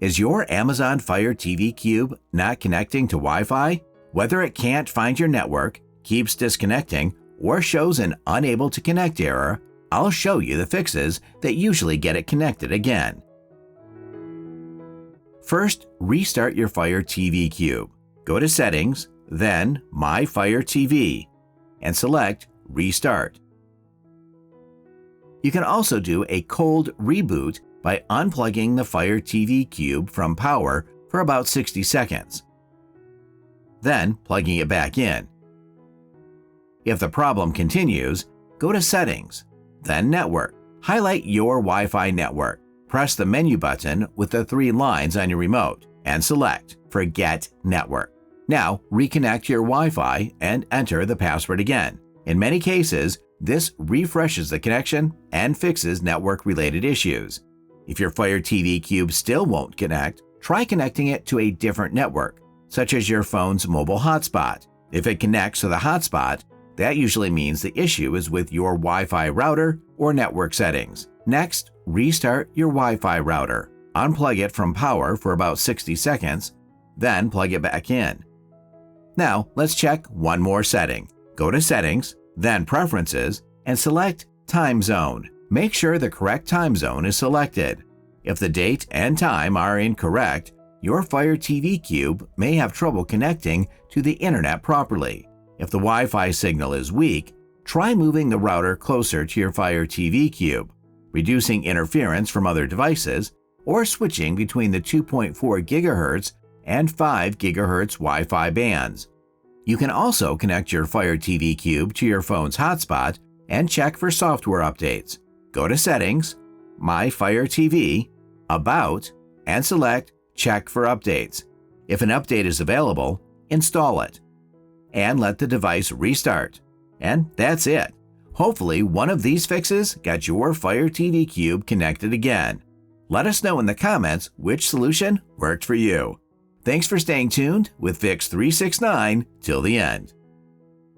Is your Amazon Fire TV Cube not connecting to Wi-Fi? Whether it can't find your network, keeps disconnecting, or shows an unable to connect error, I'll show you the fixes that usually get it connected again. First, restart your Fire TV Cube. Go to Settings, then My Fire TV, and select Restart. You can also do a cold reboot by unplugging the Fire TV Cube from power for about 60 seconds, then plugging it back in. If the problem continues, go to Settings, then Network. Highlight your Wi-Fi network. Press the menu button with the 3 lines on your remote and select Forget Network. Now reconnect your Wi-Fi and enter the password again. In many cases, this refreshes the connection and fixes network-related issues. If your Fire TV Cube still won't connect, try connecting it to a different network, such as your phone's mobile hotspot. If it connects to the hotspot, that usually means the issue is with your Wi-Fi router or network settings. Next, restart your Wi-Fi router. Unplug it from power for about 60 seconds, then plug it back in. Now, let's check one more setting. Go to Settings, then Preferences, and select Time Zone. Make sure the correct time zone is selected. If the date and time are incorrect, your Fire TV Cube may have trouble connecting to the internet properly. If the Wi-Fi signal is weak, try moving the router closer to your Fire TV Cube, reducing interference from other devices, or switching between the 2.4 GHz and 5 GHz Wi-Fi bands. You can also connect your Fire TV Cube to your phone's hotspot and check for software updates. Go to Settings, My Fire TV, About, and select Check for Updates. If an update is available, install it, and let the device restart. And that's it. Hopefully, one of these fixes got your Fire TV Cube connected again. Let us know in the comments which solution worked for you. Thanks for staying tuned with Fix369 till the end.